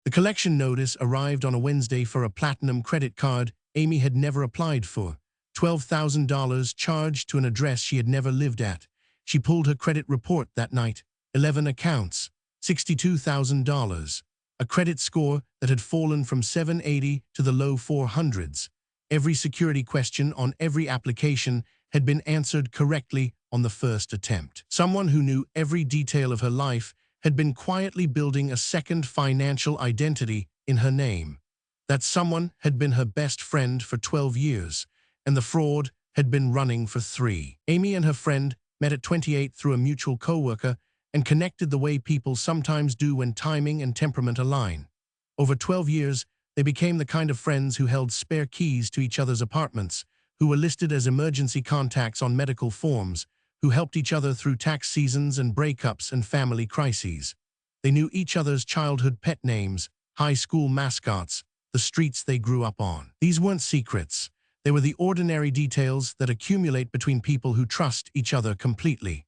The collection notice arrived on a Wednesday for a platinum credit card Amy had never applied for. $12,000 charged to an address she had never lived at. She pulled her credit report that night. 11 accounts, $62,000. A credit score that had fallen from 780 to the low 400s. Every security question on every application had been answered correctly on the first attempt. Someone who knew every detail of her life had been quietly building a second financial identity in her name. That someone had been her best friend for 12 years, and the fraud had been running for 3. Amy and her friend met at 28 through a mutual coworker and connected the way people sometimes do when timing and temperament align. Over 12 years, they became the kind of friends who held spare keys to each other's apartments, who were listed as emergency contacts on medical forms, who helped each other through tax seasons and breakups and family crises. They knew each other's childhood pet names, high school mascots, the streets they grew up on. These weren't secrets. They were the ordinary details that accumulate between people who trust each other completely.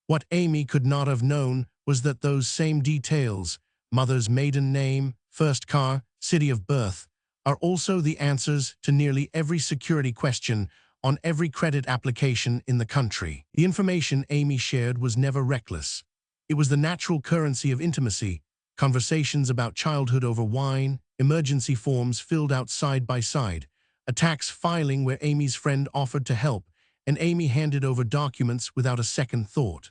What Amy could not have known was that those same details, mother's maiden name, first car, city of birth, are also the answers to nearly every security question on every credit application in the country. The information Amy shared was never reckless. It was the natural currency of intimacy, conversations about childhood over wine, emergency forms filled out side by side, a tax filing where Amy's friend offered to help, and Amy handed over documents without a second thought.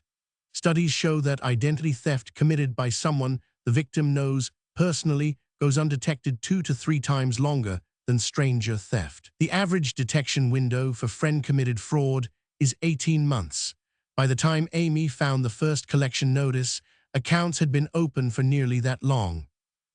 Studies show that identity theft committed by someone the victim knows personally goes undetected 2 to 3 times longer than stranger theft. The average detection window for friend-committed fraud is 18 months. By the time Amy found the first collection notice, accounts had been open for nearly that long.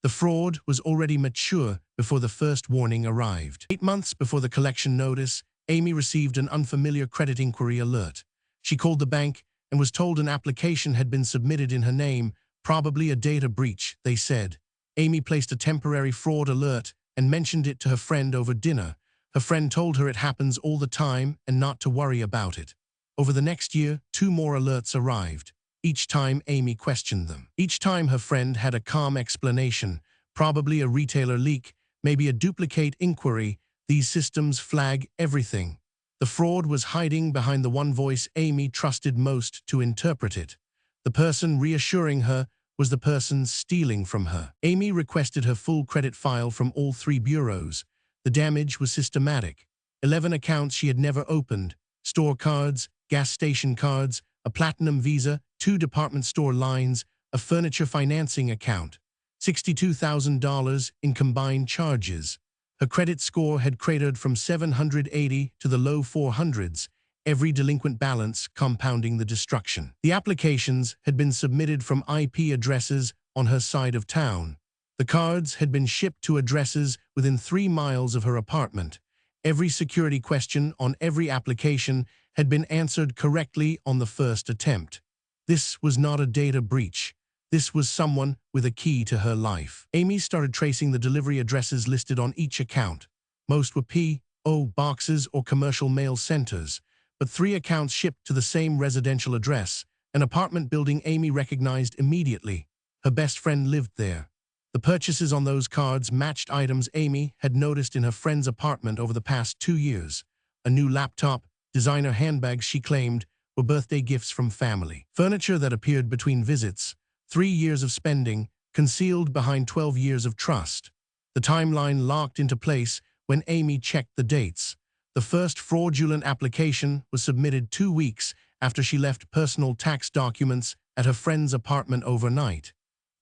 The fraud was already mature before the first warning arrived. 8 months before the collection notice, Amy received an unfamiliar credit inquiry alert. She called the bank and was told an application had been submitted in her name, probably a data breach, they said. Amy placed a temporary fraud alert and mentioned it to her friend over dinner. Her friend told her it happens all the time and not to worry about it. Over the next year, 2 more alerts arrived. Each time Amy questioned them. Each time her friend had a calm explanation, probably a retailer leak, maybe a duplicate inquiry. These systems flag everything. The fraud was hiding behind the one voice Amy trusted most to interpret it. The person reassuring her was the person stealing from her. Amy requested her full credit file from all 3 bureaus. The damage was systematic. 11 accounts she had never opened, store cards, gas station cards, a platinum Visa, 2 department store lines, a furniture financing account, $62,000 in combined charges. Her credit score had cratered from 780 to the low 400s, every delinquent balance compounding the destruction. The applications had been submitted from IP addresses on her side of town. The cards had been shipped to addresses within 3 miles of her apartment. Every security question on every application had been answered correctly on the first attempt. This was not a data breach. This was someone with a key to her life. Amy started tracing the delivery addresses listed on each account. Most were P.O. boxes or commercial mail centers, but 3 accounts shipped to the same residential address, an apartment building Amy recognized immediately. Her best friend lived there. The purchases on those cards matched items Amy had noticed in her friend's apartment over the past 2 years. A new laptop, designer handbags she claimed were birthday gifts from family. Furniture that appeared between visits, 3 years of spending, concealed behind 12 years of trust. The timeline locked into place when Amy checked the dates. The first fraudulent application was submitted 2 weeks after she left personal tax documents at her friend's apartment overnight.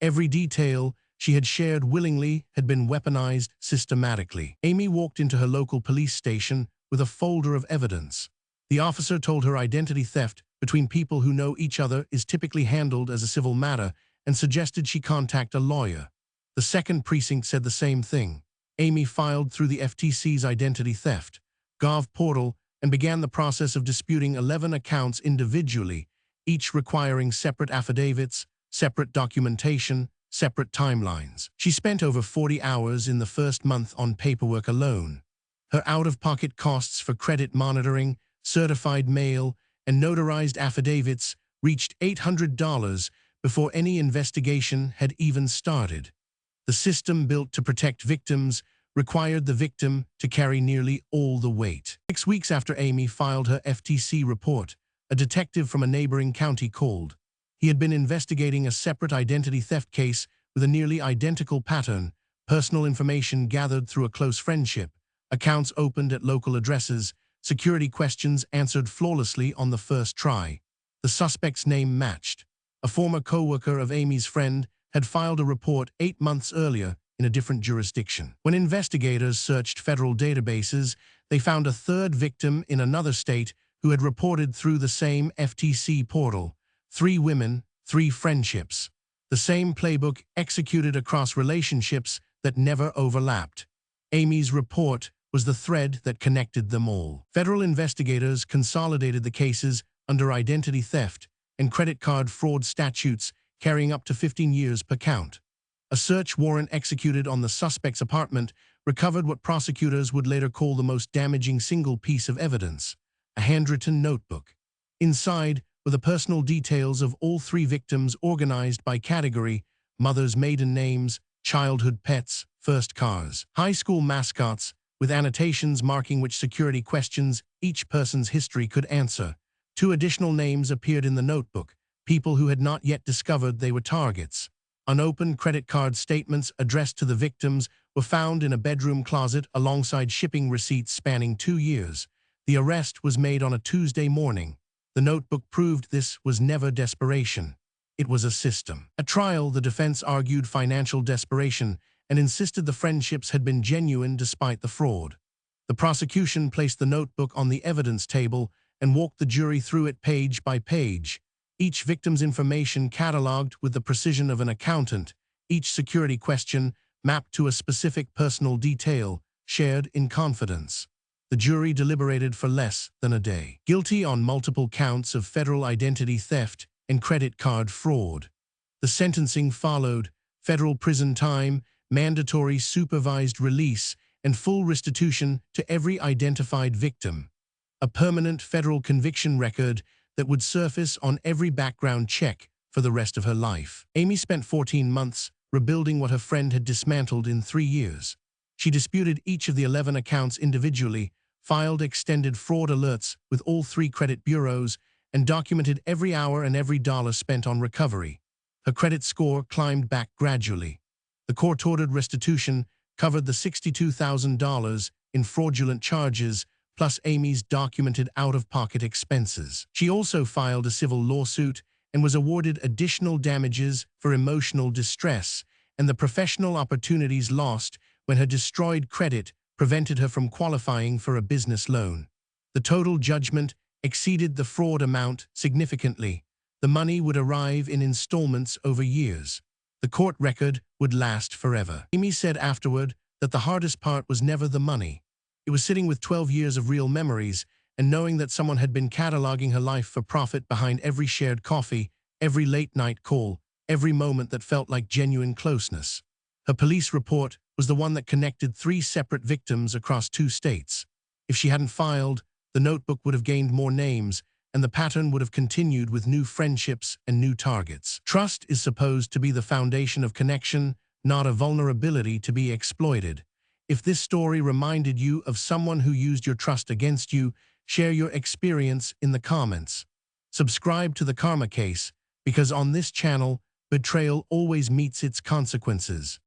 Every detail she had shared willingly had been weaponized systematically. Amy walked into her local police station with a folder of evidence. The officer told her identity theft between people who know each other is typically handled as a civil matter and suggested she contact a lawyer. The second precinct said the same thing. Amy filed through the FTC's identity theft Gov portal and began the process of disputing 11 accounts individually, each requiring separate affidavits, separate documentation, separate timelines. She spent over 40 hours in the first month on paperwork alone. Her out-of-pocket costs for credit monitoring, certified mail, and notarized affidavits reached $800 before any investigation had even started. The system built to protect victims required the victim to carry nearly all the weight. 6 weeks after Amy filed her FTC report, a detective from a neighboring county called. He had been investigating a separate identity theft case with a nearly identical pattern, personal information gathered through a close friendship, accounts opened at local addresses, security questions answered flawlessly on the first try. The suspect's name matched. A former co-worker of Amy's friend had filed a report 8 months earlier in a different jurisdiction. When investigators searched federal databases, they found a third victim in another state who had reported through the same FTC portal. 3 women, 3 friendships. The same playbook executed across relationships that never overlapped. Amy's report was the thread that connected them all. Federal investigators consolidated the cases under identity theft and credit card fraud statutes carrying up to 15 years per count. A search warrant executed on the suspect's apartment recovered what prosecutors would later call the most damaging single piece of evidence, a handwritten notebook. Inside were the personal details of all 3 victims organized by category: mother's maiden names, childhood pets, first cars, high school mascots, with annotations marking which security questions each person's history could answer. 2 additional names appeared in the notebook, people who had not yet discovered they were targets. Unopened credit card statements addressed to the victims were found in a bedroom closet alongside shipping receipts spanning 2 years. The arrest was made on a Tuesday morning. The notebook proved this was never desperation. It was a system. At trial, the defense argued financial desperation and insisted the friendships had been genuine despite the fraud. The prosecution placed the notebook on the evidence table and walked the jury through it page by page. Each victim's information cataloged with the precision of an accountant, each security question mapped to a specific personal detail, shared in confidence. The jury deliberated for less than a day. Guilty on multiple counts of federal identity theft and credit card fraud. The sentencing followed: federal prison time, mandatory supervised release, and full restitution to every identified victim. A permanent federal conviction record that would surface on every background check for the rest of her life. Amy spent 14 months rebuilding what her friend had dismantled in 3 years. She disputed each of the 11 accounts individually, filed extended fraud alerts with all 3 credit bureaus, and documented every hour and every dollar spent on recovery. Her credit score climbed back gradually. The court-ordered restitution covered the $62,000 in fraudulent charges, plus Amy's documented out-of-pocket expenses. She also filed a civil lawsuit and was awarded additional damages for emotional distress and the professional opportunities lost when her destroyed credit prevented her from qualifying for a business loan. The total judgment exceeded the fraud amount significantly. The money would arrive in installments over years. The court record would last forever. Amy said afterward that the hardest part was never the money. It was sitting with 12 years of real memories and knowing that someone had been cataloging her life for profit behind every shared coffee, every late-night call, every moment that felt like genuine closeness. Her police report was the one that connected 3 separate victims across 2 states. If she hadn't filed, the notebook would have gained more names, and the pattern would have continued with new friendships and new targets. Trust is supposed to be the foundation of connection, not a vulnerability to be exploited. If this story reminded you of someone who used your trust against you, share your experience in the comments. Subscribe to The Karma Case, because on this channel, betrayal always meets its consequences.